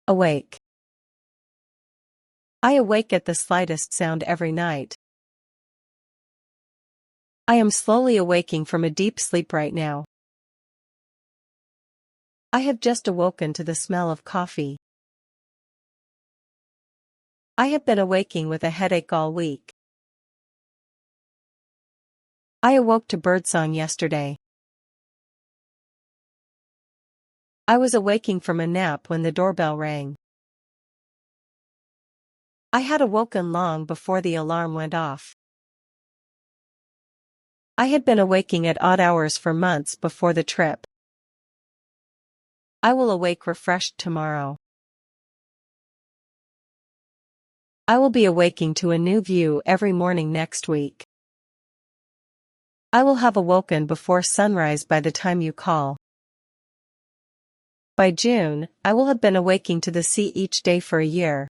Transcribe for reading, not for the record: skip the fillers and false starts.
Awake. I awake at the slightest sound every night. I am slowly awaking from a deep sleep right now. I have just awoken to the smell of coffee. I have been awaking with a headache all week. I awoke to birdsong yesterday. I was awaking from a nap when the doorbell rang. I had awoken long before the alarm went off. I had been awaking at odd hours for months before the trip. I will awake refreshed tomorrow. I will be awaking to a new view every morning next week. I will have awoken before sunrise by the time you call. By June, I will have been awaking to the sea each day for a year.